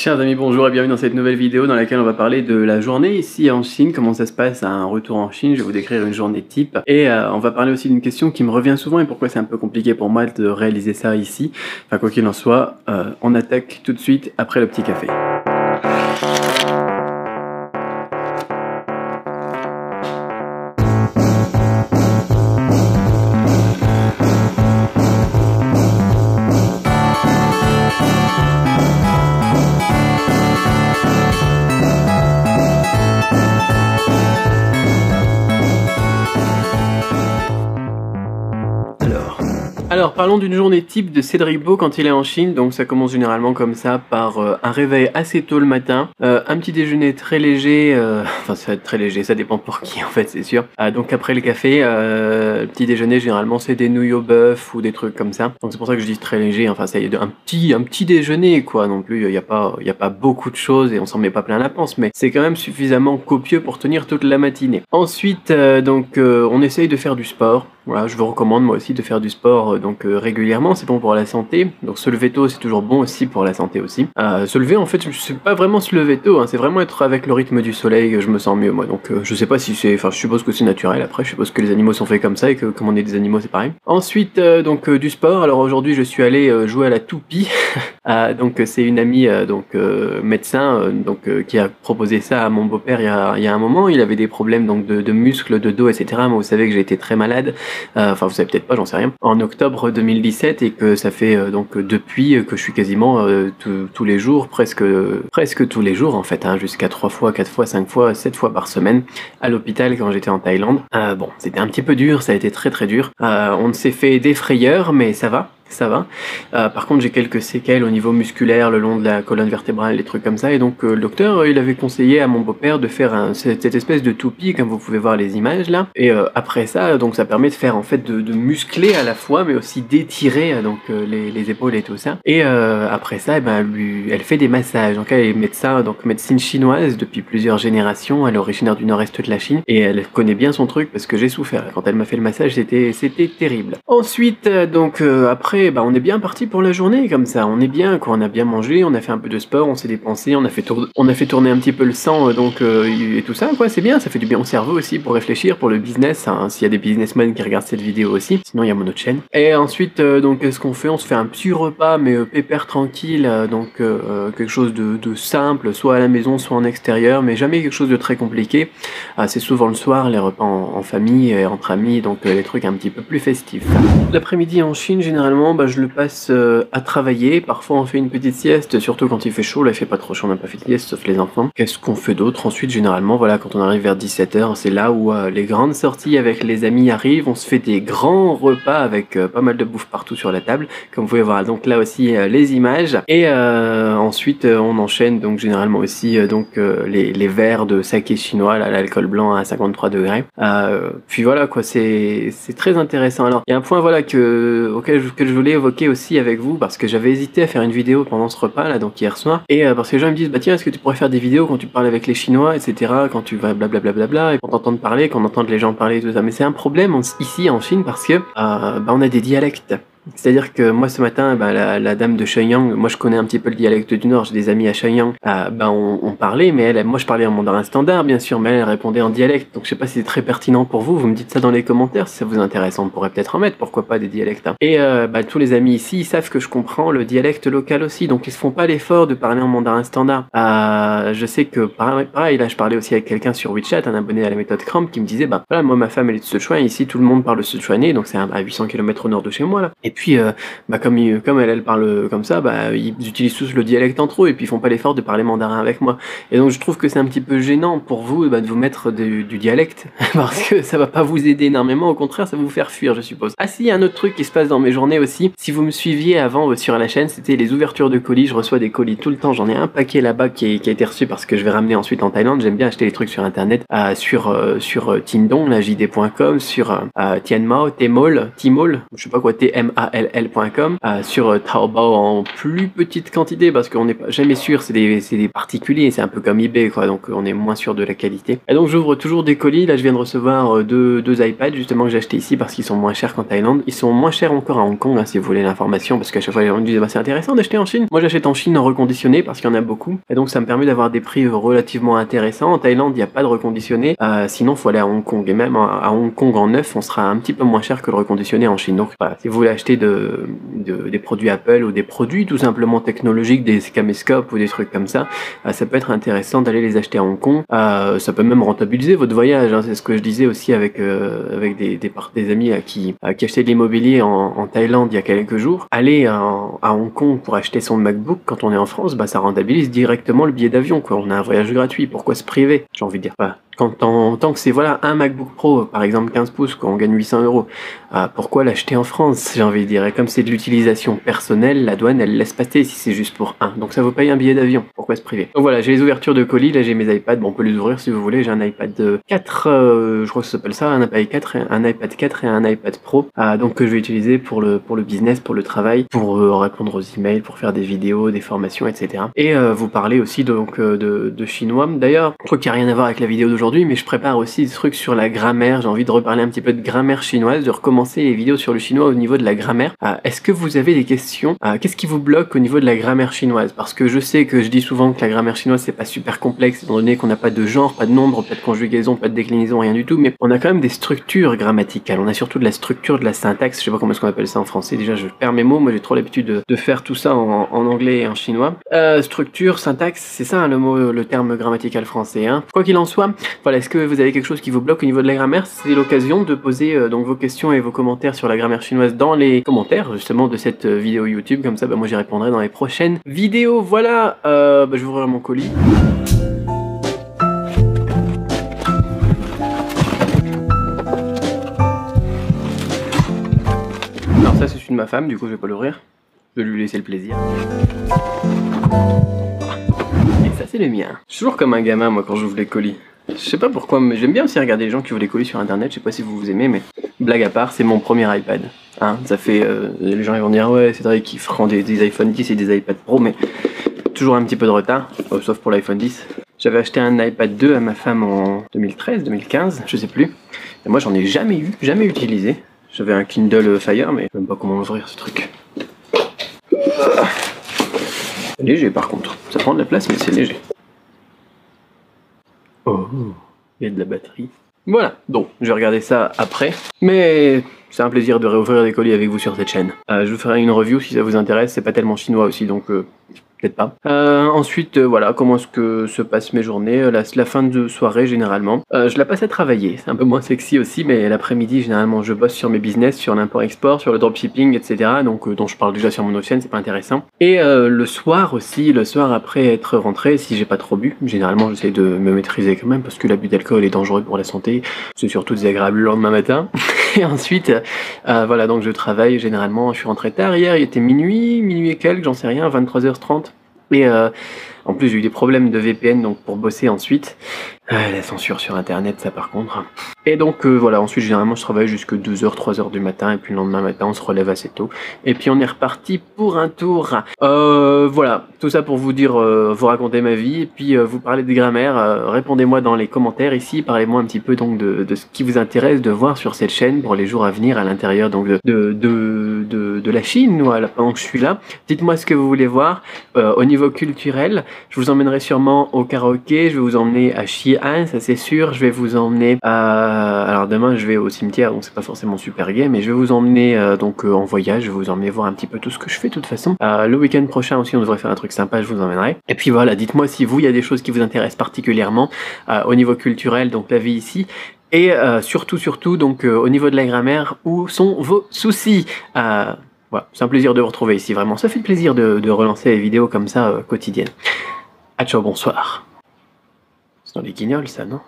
Chers amis, bonjour et bienvenue dans cette nouvelle vidéo dans laquelle on va parler de la journée ici en Chine, comment ça se passe à un retour en Chine. Je vais vous décrire une journée type et on va parler aussi d'une question qui me revient souvent et pourquoi c'est un peu compliqué pour moi de réaliser ça ici. Enfin quoi qu'il en soit, on attaque tout de suite après le petit café. Alors parlons d'une journée type de Cédric Beau quand il est en Chine. Donc ça commence généralement comme ça par un réveil assez tôt le matin, un petit déjeuner très léger, enfin ça va être très léger, ça dépend pour qui en fait c'est sûr. Donc après le café, le petit déjeuner généralement c'est des nouilles au bœuf ou des trucs comme ça. Donc c'est pour ça que je dis très léger, enfin ça y est, un petit déjeuner quoi, non plus il y a pas beaucoup de choses et on s'en met pas plein la panse, mais c'est quand même suffisamment copieux pour tenir toute la matinée. Ensuite on essaye de faire du sport. Voilà, je vous recommande moi aussi de faire du sport régulièrement, c'est bon pour la santé. Donc se lever tôt c'est toujours bon aussi pour la santé aussi. Se lever en fait c'est pas vraiment se lever tôt, hein, c'est vraiment être avec le rythme du soleil, je me sens mieux moi. Donc je sais pas si c'est, enfin je suppose que c'est naturel, après je suppose que les animaux sont faits comme ça et que comme on est des animaux c'est pareil. Ensuite du sport, alors aujourd'hui je suis allé jouer à la toupie. Donc c'est une amie médecin qui a proposé ça à mon beau-père il y a un moment. Il avait des problèmes donc de muscles, de dos, etc. Moi vous savez que j'ai été très malade. Enfin vous savez peut-être pas, j'en sais rien, en octobre 2017 et que ça fait depuis que je suis quasiment tous les jours, presque tous les jours en fait, hein, jusqu'à 3 fois, 4 fois, 5 fois, 7 fois par semaine à l'hôpital quand j'étais en Thaïlande. Bon, c'était un petit peu dur, ça a été très très dur. On s'est fait des frayeurs mais ça va. Par contre j'ai quelques séquelles au niveau musculaire le long de la colonne vertébrale, des trucs comme ça, et donc le docteur il avait conseillé à mon beau-père de faire cette espèce de toupie comme vous pouvez voir les images là, et après ça donc ça permet de faire en fait de muscler à la fois mais aussi d'étirer les épaules et tout ça, et après ça elle fait des massages. Donc elle est médecin, donc médecine chinoise depuis plusieurs générations, elle est originaire du nord-est de la Chine et elle connaît bien son truc parce que j'ai souffert quand elle m'a fait le massage, c'était terrible. Ensuite après on est bien parti pour la journée comme ça, on est bien quoi, on a bien mangé, on a fait un peu de sport, on s'est dépensé, on a fait tourner un petit peu le sang et tout ça quoi, c'est bien, ça fait du bien au cerveau aussi pour réfléchir, pour le business, hein, s'il y a des businessmen qui regardent cette vidéo aussi, sinon il y a mon autre chaîne. Et ensuite qu'est-ce qu'on fait? On se fait un petit repas mais pépère tranquille, quelque chose de simple, soit à la maison soit en extérieur, mais jamais quelque chose de très compliqué. C'est souvent le soir les repas en famille et entre amis, donc les trucs un petit peu plus festifs. L'après-midi en Chine généralement je le passe à travailler, parfois on fait une petite sieste, surtout quand il fait chaud. Là il fait pas trop chaud, on n'a pas fait de sieste sauf les enfants. Qu'est-ce qu'on fait d'autre ensuite? Généralement voilà, quand on arrive vers 17h, c'est là où les grandes sorties avec les amis arrivent, on se fait des grands repas avec pas mal de bouffe partout sur la table, comme vous pouvez voir donc là aussi les images, et ensuite on enchaîne donc généralement aussi les verres de saké chinois, l'alcool blanc à 53 degrés. Puis voilà quoi, c'est très intéressant. Alors il y a un point voilà auquel je voulais évoquer aussi avec vous, parce que j'avais hésité à faire une vidéo pendant ce repas là, donc hier soir, et parce que les gens me disent bah tiens, est-ce que tu pourrais faire des vidéos quand tu parles avec les Chinois, etc., quand tu vas blablabla, et qu'on t'entende parler, qu'on entende les gens parler et tout ça. Mais c'est un problème ici en Chine parce que on a des dialectes. C'est-à-dire que moi ce matin, la dame de Shenyang, moi je connais un petit peu le dialecte du Nord, j'ai des amis à Shenyang, on parlait, mais moi je parlais en mandarin standard bien sûr, mais elle répondait en dialecte, donc je sais pas si c'est très pertinent pour vous, vous me dites ça dans les commentaires si ça vous intéresse, on pourrait peut-être en mettre, pourquoi pas des dialectes, hein. Et tous les amis ici, ils savent que je comprends le dialecte local aussi, donc ils se font pas l'effort de parler en mandarin standard. Je sais que pareil, là je parlais aussi avec quelqu'un sur WeChat, un abonné à la méthode Cramp, qui me disait voilà, moi ma femme elle est de Sichuan, ici tout le monde parle sichuanais, donc c'est à 800 km au nord de chez moi là. Et puis comme elle parle comme ça, ils utilisent tous le dialecte entre eux et puis ils font pas l'effort de parler mandarin avec moi. Et donc je trouve que c'est un petit peu gênant pour vous de vous mettre du dialecte parce que ça va pas vous aider énormément, au contraire ça va vous faire fuir je suppose. Ah si, un autre truc qui se passe dans mes journées aussi, si vous me suiviez avant sur la chaîne, c'était les ouvertures de colis. Je reçois des colis tout le temps, j'en ai un paquet là-bas qui a été reçu parce que je vais ramener ensuite en Thaïlande. J'aime bien acheter les trucs sur internet, sur Tindong, JD.com, sur Tianmao, Tmall, je sais pas quoi, TMA TAOBAOL.com, sur Taobao en plus petite quantité parce qu'on n'est jamais sûr, c'est des particuliers, c'est un peu comme eBay quoi, donc on est moins sûr de la qualité. Et donc j'ouvre toujours des colis, là je viens de recevoir deux iPads justement que j'ai acheté ici parce qu'ils sont moins chers qu'en Thaïlande, ils sont moins chers encore à Hong Kong si vous voulez l'information, parce qu'à chaque fois les gens me disent bah, c'est intéressant d'acheter en Chine. Moi j'achète en Chine en reconditionné parce qu'il y en a beaucoup, et donc ça me permet d'avoir des prix relativement intéressants. En Thaïlande il n'y a pas de reconditionné, sinon il faut aller à Hong Kong, et même à Hong Kong en neuf on sera un petit peu moins cher que le reconditionné en Chine. Donc voilà, si vous voulez acheter des produits Apple ou des produits tout simplement technologiques, des caméscopes ou des trucs comme ça peut être intéressant d'aller les acheter à Hong Kong. Ça peut même rentabiliser votre voyage, hein. C'est ce que je disais aussi avec des amis qui achetaient de l'immobilier en Thaïlande il y a quelques jours. Aller à Hong Kong pour acheter son MacBook quand on est en France, ça rentabilise directement le billet d'avion quoi. On a un voyage gratuit, pourquoi se priver, j'ai envie de dire. Tant que c'est voilà un MacBook Pro par exemple 15 pouces quoi, on gagne 800 €. Pourquoi l'acheter en France, j'ai envie de dire. Et comme c'est de l'utilisation personnelle, la douane elle laisse passer si c'est juste pour un, donc ça vaut payer un billet d'avion, pourquoi se priver. Donc voilà, j'ai les ouvertures de colis, là j'ai mes iPads, on peut les ouvrir si vous voulez. J'ai un iPad 4, je crois que ça s'appelle ça, un iPad 4 et un iPad Pro, donc que je vais utiliser pour le business, pour le travail, pour répondre aux emails, pour faire des vidéos, des formations, etc. Et vous parler aussi donc de chinois. D'ailleurs, je crois qu'il n'y a rien à voir avec la vidéo d'aujourd'hui, mais je prépare aussi des trucs sur la grammaire. J'ai envie de reparler un petit peu de grammaire chinoise, de recommencer les vidéos sur le chinois au niveau de la grammaire. Est-ce que vous avez des questions? Qu'est-ce qui vous bloque au niveau de la grammaire chinoise? Parce que je sais que je dis souvent que la grammaire chinoise c'est pas super complexe, étant donné qu'on n'a pas de genre, pas de nombre, pas de conjugaison, pas de déclinaison, rien du tout, mais on a quand même des structures grammaticales. On a surtout de la structure, de la syntaxe. Je sais pas comment est-ce qu'on appelle ça en français. Déjà, je perds mes mots. Moi, j'ai trop l'habitude de faire tout ça en anglais et en chinois. Structure, syntaxe, c'est ça hein, le terme grammatical français. Hein. Quoi qu'il en soit, voilà. Est-ce que vous avez quelque chose qui vous bloque au niveau de la grammaire? C'est l'occasion de poser donc vos questions et vos commentaires sur la grammaire chinoise dans les commentaires justement de cette vidéo YouTube. Comme ça, moi j'y répondrai dans les prochaines vidéos. Voilà. Je vais ouvrir mon colis. Alors ça c'est celui de ma femme, du coup je vais pas l'ouvrir. Je vais lui laisser le plaisir. Et ça c'est le mien. Je suis toujours comme un gamin moi quand j'ouvre les colis. Je sais pas pourquoi, mais j'aime bien aussi regarder les gens qui ouvrent les colis sur internet. Je sais pas si vous aimez, mais blague à part, c'est mon premier iPad. Hein, ça fait, les gens ils vont dire ouais c'est vrai qu'ils feront des iPhone 10 et des iPad Pro, mais toujours un petit peu de retard, sauf pour l'iPhone 10. J'avais acheté un iPad 2 à ma femme en 2013, 2015, je sais plus. Et moi j'en ai jamais utilisé. J'avais un Kindle Fire, mais je sais même pas comment ouvrir ce truc. C'est léger par contre, ça prend de la place mais c'est léger. Oh, il y a de la batterie. Voilà, donc je vais regarder ça après. Mais c'est un plaisir de réouvrir des colis avec vous sur cette chaîne. Je vous ferai une review si ça vous intéresse, c'est pas tellement chinois aussi, donc peut-être pas. Ensuite, voilà, comment est-ce que se passent mes journées, la fin de soirée généralement. Je la passe à travailler, c'est un peu moins sexy aussi, mais l'après-midi, généralement, je bosse sur mes business, sur l'import-export, sur le dropshipping, etc. Donc, dont je parle déjà sur mon autre chaîne, c'est pas intéressant. Et le soir aussi, le soir après être rentré, si j'ai pas trop bu, généralement, j'essaie de me maîtriser quand même, parce que l'abus d'alcool est dangereux pour la santé, c'est surtout désagréable le lendemain matin. Et ensuite, voilà, donc je travaille généralement, je suis rentré tard hier, il était minuit et quelques, j'en sais rien, 23h30. Et en plus j'ai eu des problèmes de VPN donc pour bosser ensuite. La censure sur internet ça par contre. Et donc voilà, ensuite généralement je travaille jusque 2h, 3h du matin et puis le lendemain matin on se relève assez tôt. Et puis on est reparti pour un tour. Voilà, tout ça pour vous dire, vous raconter ma vie et puis vous parler de grammaire. Répondez-moi dans les commentaires ici, parlez-moi un petit peu donc de ce qui vous intéresse de voir sur cette chaîne pour les jours à venir à l'intérieur donc de la Chine voilà, pendant que je suis là. Dites-moi ce que vous voulez voir au niveau culturel. Je vous emmènerai sûrement au karaoké, je vais vous emmener à Xi'an, ça c'est sûr. Je vais vous emmener alors demain je vais au cimetière, donc c'est pas forcément super gai, mais je vais vous emmener donc en voyage, je vais vous emmener voir un petit peu tout ce que je fais de toute façon. Le week-end prochain aussi on devrait faire un truc sympa, je vous emmènerai. Et puis voilà, dites-moi si vous, il y a des choses qui vous intéressent particulièrement au niveau culturel, donc la vie ici. Et surtout donc au niveau de la grammaire, où sont vos soucis? Voilà, c'est un plaisir de vous retrouver ici, vraiment. Ça fait plaisir de relancer les vidéos comme ça quotidiennes. À ciao, bonsoir. C'est dans les guignols ça, non?